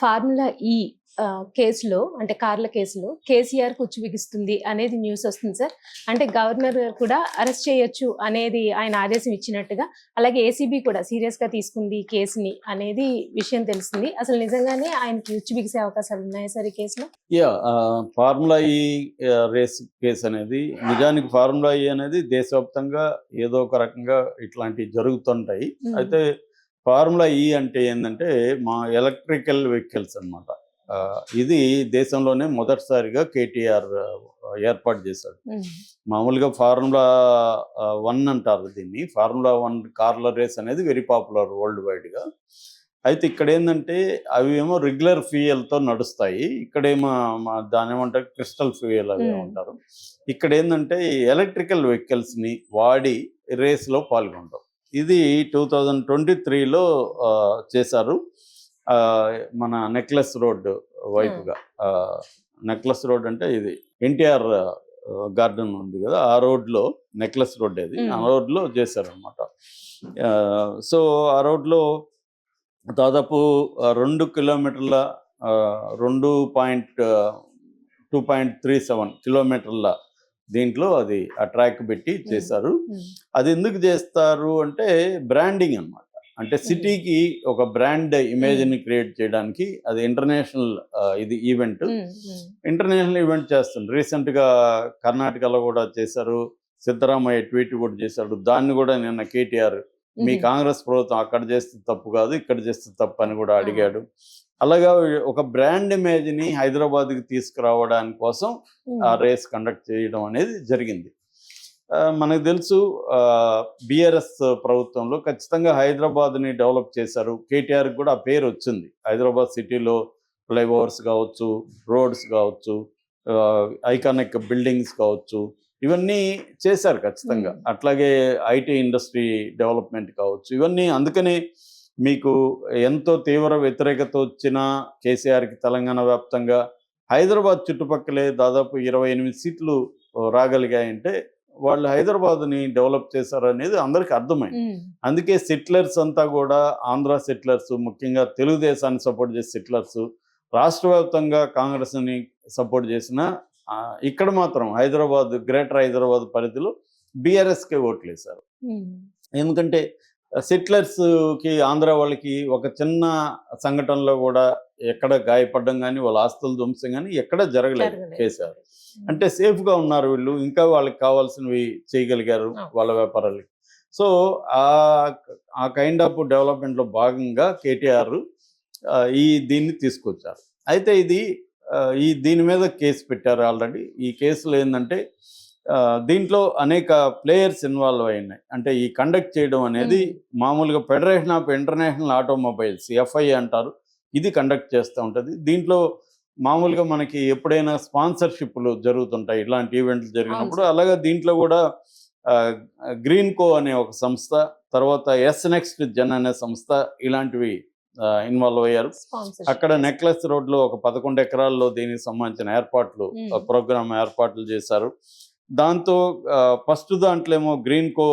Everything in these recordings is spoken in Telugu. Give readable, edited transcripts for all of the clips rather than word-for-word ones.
ఫార్ములా ఈ కేసులో అంటే కార్ల కేసులో కేసీఆర్ కుచ్చు బిగిస్తుంది అనేది న్యూస్ వస్తుంది సార్. అంటే గవర్నర్ కూడా అరెస్ట్ చేయొచ్చు అనేది ఆయన ఆదేశం ఇచ్చినట్టుగా, అలాగే ఏసీబీ కూడా సీరియస్ గా తీసుకుంది ఈ కేసుని అనేది విషయం తెలుస్తుంది. అసలు నిజంగానే ఆయనకి ఉచ్చు బిగిసే అవకాశాలు ఉన్నాయా సార్ ఈ కేసులో? ఫార్ములా ఈ రేస్ కేసు అనేది నిజానికి ఫార్ములా ఈ అనేది దేశవ్యాప్తంగా ఏదో ఒక రకంగా ఇట్లాంటివి జరుగుతుంటాయి. అయితే ఫార్ములా ఈ అంటే ఏంటంటే మా ఎలక్ట్రికల్ వెహికల్స్ అన్నమాట. ఇది దేశంలోనే మొదటిసారిగా కేటీఆర్ ఏర్పాటు చేశాడు. మామూలుగా ఫార్ములా 1 అంటారు దీన్ని. ఫార్ములా 1 కార్ల రేస్ అనేది వెరీ పాపులర్ వరల్డ్ వైడ్గా. అయితే ఇక్కడ ఏంటంటే అవి ఏమో రెగ్యులర్ ఫ్యూయల్తో నడుస్తాయి, ఇక్కడేమో దాని ఏమంటారు క్రిస్టల్ ఫ్యూయల్ అవి ఏమంటారు. ఇక్కడ ఏంటంటే ఎలక్ట్రికల్ వెహికల్స్ని వాడి రేస్లో పాల్గొంటాం. ఇది 2023లో చేశారు. మన నెక్లెస్ రోడ్ వైపుగా, నెక్లెస్ రోడ్ అంటే ఇది ఎన్టీఆర్ గార్డెన్ ఉంది కదా, ఆ రోడ్లో నెక్లెస్ రోడ్ అది, ఆ రోడ్లో చేశారనమాట. సో ఆ రోడ్లో దాదాపు 2 కిలోమీటర్ల 2.37 కిలోమీటర్ల దీంట్లో అది ఆ ట్రాక్ పెట్టి చేశారు. అది ఎందుకు చేస్తారు అంటే బ్రాండింగ్ అన్నమాట. అంటే సిటీకి ఒక బ్రాండ్ ఇమేజ్ని క్రియేట్ చేయడానికి అది ఇంటర్నేషనల్ ఈవెంట్. ఇంటర్నేషనల్ ఈవెంట్ చేస్తుంది. రీసెంట్గా కర్ణాటకలో కూడా చేశారు, సిద్ధరామయ్య ట్వీట్ కూడా చేశాడు. దాన్ని కూడా నిన్న కేటీఆర్ మీ కాంగ్రెస్ ప్రభుత్వం అక్కడ చేస్తే తప్పు కాదు, ఇక్కడ చేస్తే తప్పు అని కూడా అడిగాడు. అలాగా ఒక బ్రాండ్ ఇమేజ్ని హైదరాబాద్కి తీసుకురావడానికి కోసం ఆ రేస్ కండక్ట్ చేయడం అనేది జరిగింది. మనకు తెలుసు బీఆర్ఎస్ ప్రభుత్వంలో ఖచ్చితంగా హైదరాబాద్ని డెవలప్ చేశారు. కేటీఆర్కి కూడా ఆ పేరు వచ్చింది. హైదరాబాద్ సిటీలో ఫ్లైఓవర్స్ కావచ్చు, రోడ్స్ కావచ్చు, ఐకానిక్ బిల్డింగ్స్ కావచ్చు, ఇవన్నీ చేశారు ఖచ్చితంగా. అట్లాగే ఐటీ ఇండస్ట్రీ డెవలప్మెంట్ కావచ్చు, ఇవన్నీ. అందుకని మీకు ఎంతో తీవ్ర వ్యతిరేకత వచ్చిన కేసీఆర్కి తెలంగాణ వ్యాప్తంగా హైదరాబాద్ చుట్టుపక్కలే దాదాపు 28 సీట్లు రాగలిగాయంటే వాళ్ళు హైదరాబాద్ని డెవలప్ చేశారు అనేది అందరికీ అర్థమైంది. అందుకే సెటిలర్స్ అంతా కూడా ఆంధ్ర సెటిలర్స్, ముఖ్యంగా తెలుగుదేశాన్ని సపోర్ట్ చేసే సెటిలర్స్, రాష్ట్ర వ్యాప్తంగా కాంగ్రెస్ని సపోర్ట్ చేసిన ఇక్కడ మాత్రం హైదరాబాద్, గ్రేటర్ హైదరాబాద్ పరిధిలో బీఆర్ఎస్కే ఓట్లు వేశారు. ఎందుకంటే సెటిలర్స్కి, ఆంధ్ర వాళ్ళకి ఒక చిన్న సంఘటనలో కూడా ఎక్కడ గాయపడడం కానీ, వాళ్ళ ఆస్తులు ధ్వంసం కానీ ఎక్కడ జరగలేదు కేసీఆర్. అంటే సేఫ్గా ఉన్నారు వీళ్ళు, ఇంకా వాళ్ళకి కావాల్సినవి చేయగలిగారు వాళ్ళ వ్యాపారాలకి. సో ఆ కైండ్ ఆఫ్ డెవలప్మెంట్లో భాగంగా కేటీఆర్ దీన్ని తీసుకొచ్చారు. అయితే దీని మీద కేసు పెట్టారు ఆల్రెడీ. ఈ కేసులో ఏంటంటే దీంట్లో అనేక ప్లేయర్స్ ఇన్వాల్వ్ అయినాయి. అంటే ఈ కండక్ట్ చేయడం అనేది మామూలుగా federation of international automobiles, FIA అంటారు, ఇది కండక్ట్ చేస్తూ ఉంటుంది. దీంట్లో మామూలుగా మనకి ఎప్పుడైనా స్పాన్సర్షిప్లు జరుగుతుంటాయి ఇలాంటి ఈవెంట్లు జరిగినప్పుడు. అలాగే దీంట్లో కూడా గ్రీన్ కో అనే ఒక సంస్థ, తర్వాత ఎస్ నెక్స్ట్ జెన్ అనే సంస్థ, ఇలాంటివి ఇన్వాల్వ్ అయ్యారు. అక్కడ నెక్లెస్ రోడ్లో ఒక 11 ఎకరాల్లో దీనికి సంబంధించిన ప్రోగ్రామ్ ఏర్పాట్లు చేశారు. దాంతో ఫస్ట్ దాంట్లో ఏమో గ్రీన్ కో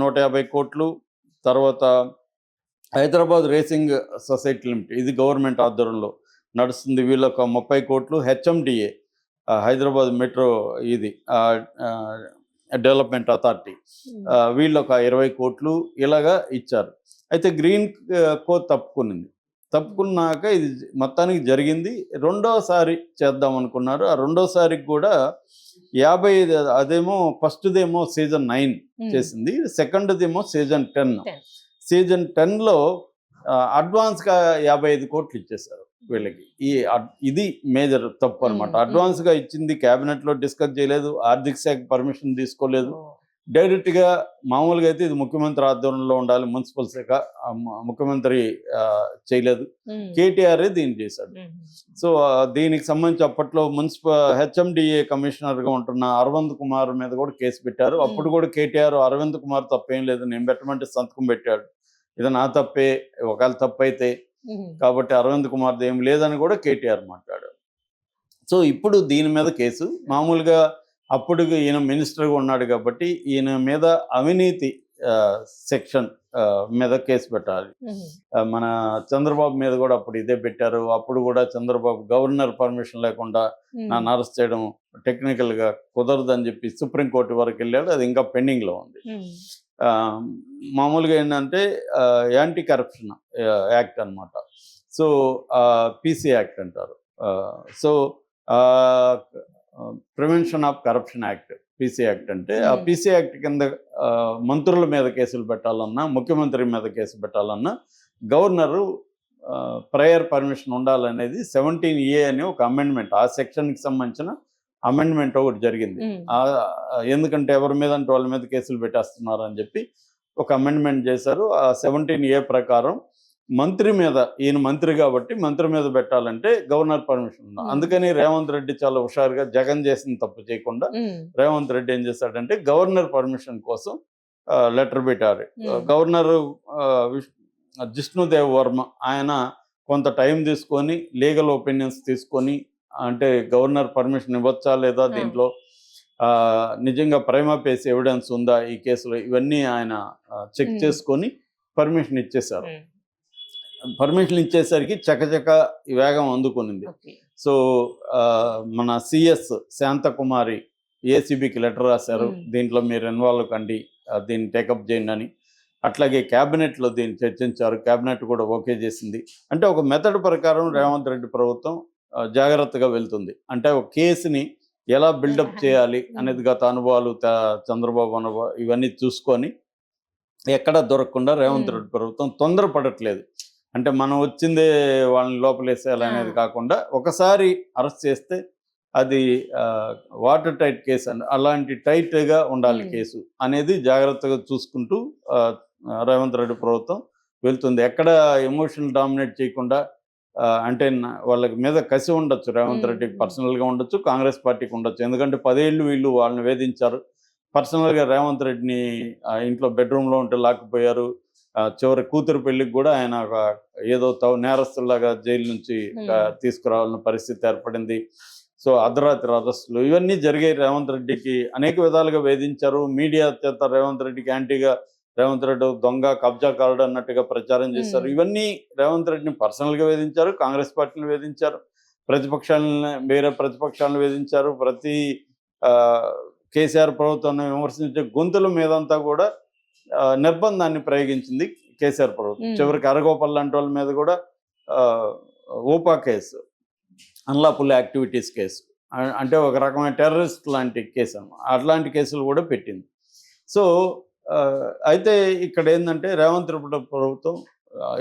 150 కోట్లు, తర్వాత హైదరాబాద్ రేసింగ్ సొసైటీ లిమిటెడ్, ఇది గవర్నమెంట్ ఆధ్వర్యంలో నడుస్తుంది, వీళ్ళొక 30 కోట్లు, హెచ్ఎండిఏ హైదరాబాద్ మెట్రో ఇది డెవలప్మెంట్ అథారిటీ, వీళ్ళొక 20 కోట్లు ఇలాగా ఇచ్చారు. అయితే గ్రీన్ కో తప్పుకున్నాక ఇది మొత్తానికి జరిగింది. రెండోసారి చేద్దాం అనుకున్నారు. ఆ రెండోసారికి కూడా 55, అదేమో ఫస్ట్దేమో సీజన్ 9 చేసింది, సెకండ్దేమో సీజన్ 10. సీజన్ 10లో అడ్వాన్స్గా 55 కోట్లు ఇచ్చేశారు వీళ్ళకి. ఇది మేజర్ తప్పు అనమాట. అడ్వాన్స్గా ఇచ్చింది క్యాబినెట్లో డిస్కస్ చేయలేదు, ఆర్థిక శాఖ పర్మిషన్ తీసుకోలేదు. డైరెక్ట్గా మామూలుగా అయితే ఇది ముఖ్యమంత్రి ఆధ్వర్యంలో ఉండాలి, మున్సిపల్ శాఖ ముఖ్యమంత్రి చేయలేదు, కేటీఆర్ దీన్ని చేశాడు. సో దీనికి సంబంధించి అప్పట్లో హెచ్ఎండిఏ కమిషనర్గా ఉంటున్న అరవింద్ కుమార్ మీద కూడా కేసు పెట్టారు. అప్పుడు కూడా కేటీఆర్ అరవింద్ కుమార్ తప్పేం లేదు, నేను పెట్టమంటే సంతకం పెట్టాడు, ఇది నా తప్పే, ఒకవేళ తప్పు అయితే, కాబట్టి అరవింద్ కుమార్ ఏం లేదని కూడా కేటీఆర్ మాట్లాడాడు. సో ఇప్పుడు దీని మీద కేసు మామూలుగా అప్పుడు ఈయన మినిస్టర్గా ఉన్నాడు కాబట్టి ఈయన మీద అవినీతి సెక్షన్ మీద కేసు పెట్టాలి. మన చంద్రబాబు మీద కూడా అప్పుడు ఇదే పెట్టారు. అప్పుడు కూడా చంద్రబాబు గవర్నర్ పర్మిషన్ లేకుండా నన్ను అరెస్ట్ చేయడం టెక్నికల్గా కుదరదని చెప్పి సుప్రీంకోర్టు వరకు వెళ్ళాడు. అది ఇంకా పెండింగ్లో ఉంది. మామూలుగా ఏంటంటే యాంటీ కరప్షన్ యాక్ట్ అన్నమాట. సో పీసీ యాక్ట్ అంటారు. So prevention of corruption act PC act అంటే ఆ పీసీ యాక్ట్ కింద మంత్రుల మీద కేసులు పెట్టాలన్నా, ముఖ్యమంత్రి మీద కేసు పెట్టాలన్నా గవర్నరు ప్రయర్ పర్మిషన్ ఉండాలనేది 17A అనే ఒక అమెండ్మెంట్, ఆ సెక్షన్కి సంబంధించిన అమెండ్మెంట్ ఒకటి జరిగింది. ఎందుకంటే ఎవరి మీద అంటే వాళ్ళ మీద కేసులు పెట్టేస్తున్నారు అని చెప్పి ఒక అమెండ్మెంట్ చేశారు. ఆ 17A ప్రకారం మంత్రి మీద, ఈయన మంత్రి కాబట్టి మంత్రి మీద పెట్టాలంటే గవర్నర్ పర్మిషన్ ఉంది. అందుకని రేవంత్ రెడ్డి చాలా హుషారుగా జగన్ చేసిన తప్పు చేయకుండా రేవంత్ రెడ్డి ఏం చేశాడంటే గవర్నర్ పర్మిషన్ కోసం లెటర్ పెట్టారు. గవర్నర్ జిష్ణుదేవ్ వర్మ ఆయన కొంత టైం తీసుకొని లీగల్ ఒపీనియన్స్ తీసుకొని, అంటే గవర్నర్ పర్మిషన్ ఇవ్వచ్చా లేదా, దీంట్లో నిజంగా ప్రైమా ఫేసి ఎవిడెన్స్ ఉందా ఈ కేసులో, ఇవన్నీ ఆయన చెక్ చేసుకొని పర్మిషన్ ఇచ్చేశారు. పర్మిషన్ ఇచ్చేసరికి చకచక వేగం అందుకునింది. సో మన సిఎస్ శాంతకుమారి ఏసీబీకి లెటర్ రాశారు, దీంట్లో మీరు ఇన్వాల్వ్ కండి, దీన్ని టేకప్ చేయండి అని. అట్లాగే క్యాబినెట్లో దీన్ని చర్చించారు, క్యాబినెట్ కూడా ఓకే చేసింది. అంటే ఒక మెథడ్ ప్రకారం రేవంత్ రెడ్డి ప్రభుత్వం జాగ్రత్తగా వెళ్తుంది. అంటే ఒక కేసుని ఎలా బిల్డప్ చేయాలి అనేది గత అనుభవాలు, చంద్రబాబు అనుభవం ఇవన్నీ చూసుకొని ఎక్కడా దొరకకుండా రేవంత్ రెడ్డి ప్రభుత్వం తొందరపడట్లేదు. అంటే మనం వచ్చిందే వాళ్ళని లోపలేసేయాలనేది కాకుండా ఒకసారి అరెస్ట్ చేస్తే అది వాటర్ టైట్ కేసు అని, అలాంటి టైట్గా ఉండాలి కేసు అనేది జాగ్రత్తగా చూసుకుంటూ రేవంత్ రెడ్డి ప్రభుత్వం వెళ్తుంది. ఎక్కడ ఎమోషనల్ డామినేట్ చేయకుండా, అంటే వాళ్ళకి మీద కసి ఉండొచ్చు, రేవంత్ రెడ్డికి పర్సనల్గా ఉండొచ్చు, కాంగ్రెస్ పార్టీకి ఉండొచ్చు. ఎందుకంటే 10 ఏళ్ళు వీళ్ళు వాళ్ళని వేధించారు. పర్సనల్గా రేవంత్ రెడ్డిని ఇంట్లో బెడ్రూమ్లో ఉంటే లాక్కుపోయారు. చివరి కూతురు పెళ్లికి కూడా ఆయన ఏదో నేరస్తులాగా జైలు నుంచి తీసుకురావాలన్న పరిస్థితి ఏర్పడింది. సో అర్ధరాత్రి అరెస్టులు ఇవన్నీ జరిగాయి. రేవంత్ రెడ్డికి అనేక విధాలుగా వేధించారు. మీడియా చేత రేవంత్ రెడ్డికి యాంటీగా రేవంత్ రెడ్డి దొంగ, కబ్జాకారుడు అన్నట్టుగా ప్రచారం చేశారు. ఇవన్నీ రేవంత్ రెడ్డిని పర్సనల్గా వేధించారు, కాంగ్రెస్ పార్టీని వేధించారు, వేరే ప్రతిపక్షాలను వేధించారు. కేసీఆర్ ప్రభుత్వాన్ని విమర్శించే గొంతుల మీదంతా కూడా నిర్బంధాన్ని ప్రయోగించింది కేసీఆర్ ప్రభుత్వం. చివరికి అరగోపల్ లాంటి వాళ్ళ మీద కూడా ఊపా కేసు, అన్లాఫుల్ యాక్టివిటీస్ కేసు, అంటే ఒక రకమైన టెర్రరిస్ట్ లాంటి కేసు అన్నమాట, అట్లాంటి కేసులు కూడా పెట్టింది. సో అయితే ఇక్కడ ఏంటంటే రేవంత్ రెడ్డి ప్రభుత్వం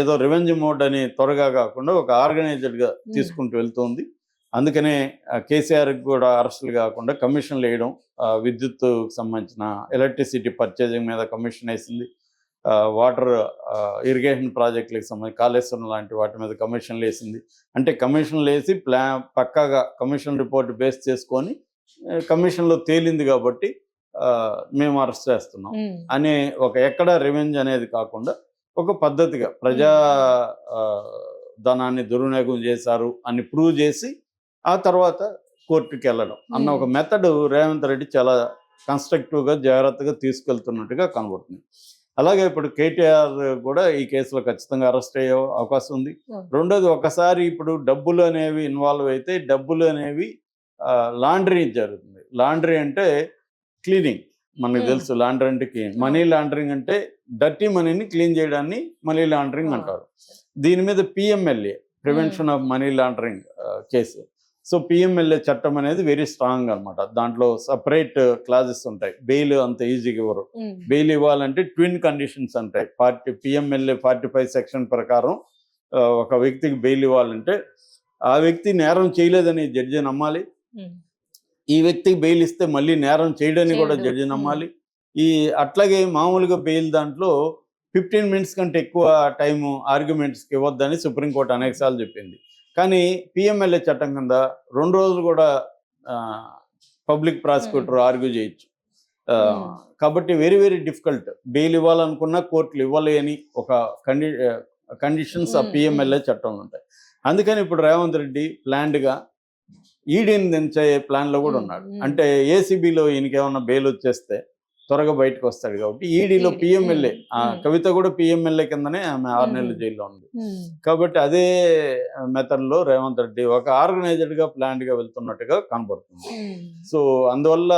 ఏదో రివెంజ్ మోడ్ అని త్వరగా కాకుండా ఒక ఆర్గనైజ్డ్గా తీసుకుంటూ వెళ్తుంది. అందుకనే కేసీఆర్కి కూడా అరెస్టులు కాకుండా కమిషన్లు వేయడం, విద్యుత్ సంబంధించిన ఎలక్ట్రిసిటీ పర్చేజింగ్ మీద కమిషన్ వేసింది, వాటర్ ఇరిగేషన్ ప్రాజెక్టులకు సంబంధించి కాళేశ్వరం లాంటి వాటి మీద కమిషన్లు వేసింది. అంటే కమిషన్లు వేసి పక్కాగా కమిషన్ రిపోర్ట్ బేస్ చేసుకొని కమిషన్లో తేలింది కాబట్టి మేము అరెస్ట్ చేస్తున్నాం అనే ఒక ఎక్కడ రివెంజ్ అనేది కాకుండా ఒక పద్ధతిగా ప్రజా ధనాన్ని దుర్వినియోగం చేశారు అని ప్రూవ్ చేసి ఆ తర్వాత కోర్టుకి వెళ్ళడం అన్న ఒక మెథడ్ రేవంత్ రెడ్డి చాలా కన్స్ట్రక్టివ్గా జాగ్రత్తగా తీసుకెళ్తున్నట్టుగా కనబడుతుంది. అలాగే ఇప్పుడు కేటీఆర్ కూడా ఈ కేసులో ఖచ్చితంగా అరెస్ట్ అయ్యే అవకాశం ఉంది. రెండోది, ఒకసారి ఇప్పుడు డబ్బులు అనేవి ఇన్వాల్వ్ అయితే డబ్బులు అనేవి లాండ్రీ జరుగుతుంది. లాండ్రీ అంటే క్లీనింగ్, మనకు తెలుసు. లాండ్రీ అంటే క్లీన్, మనీ లాండరింగ్ అంటే డర్టీ మనీని క్లీన్ చేయడాన్ని మనీ లాండరింగ్ అంటారు. దీని మీద PMLA, prevention of money laundering case. So PMLA చట్టం అనేది వెరీ స్ట్రాంగ్ అనమాట. దాంట్లో సపరేట్ క్లాజెస్ ఉంటాయి. బెయిల్ అంత ఈజీగా ఇవ్వరు. బెయిల్ ఇవ్వాలంటే ట్విన్ కండిషన్స్ ఉంటాయి. పిఎంఎల్ఏ 45 సెక్షన్ ప్రకారం ఒక వ్యక్తికి బెయిల్ ఇవ్వాలంటే ఆ వ్యక్తి నేరం చేయలేదని జడ్జి నమ్మాలి, ఈ వ్యక్తికి బెయిల్ ఇస్తే మళ్ళీ నేరం చేయడాన్ని కూడా జడ్జి నమ్మాలి. అట్లాగే మామూలుగా బెయిల్ దాంట్లో 15 మినిట్స్ కంటే ఎక్కువ టైము ఆర్గ్యుమెంట్స్కి ఇవ్వద్దని సుప్రీంకోర్టు అనేకసార్లు చెప్పింది. కానీ పిఎంఎల్ఏ చట్టం కింద 2 రోజులు కూడా పబ్లిక్ ప్రాసిక్యూటర్ ఆర్గ్యూ చేయొచ్చు. కాబట్టి వెరీ వెరీ డిఫికల్ట్. బెయిల్ ఇవ్వాలనుకున్నా కోర్టులు ఇవ్వలేని ఒక కండిషన్స్ ఆ పిఎంఎల్ఏ చట్టంలో ఉంటాయి. అందుకని ఇప్పుడు రేవంత్ రెడ్డి ప్లాన్డ్గా ఈడీని దించే ప్లాన్లో కూడా ఉన్నాడు. అంటే ఏసీబీలో ఈయనకేమన్నా బెయిల్ వచ్చేస్తే త్వరగా బయటకు వస్తాడు కాబట్టి ఈడీలో ED, పిఎంఎల్ఏ ఉమ్. కవిత కూడా పిఎంఎల్ఏ కిందనే ఆమె 6 నెలల జైల్లో ఉంది. కాబట్టి అదే మెథడ్ లో రేవంత్ రెడ్డి ఒక ఆర్గనైజ్డ్ గా ప్లాన్డ్ గా వెళ్తున్నట్టుగా కనబడుతుంది. సో అందువల్ల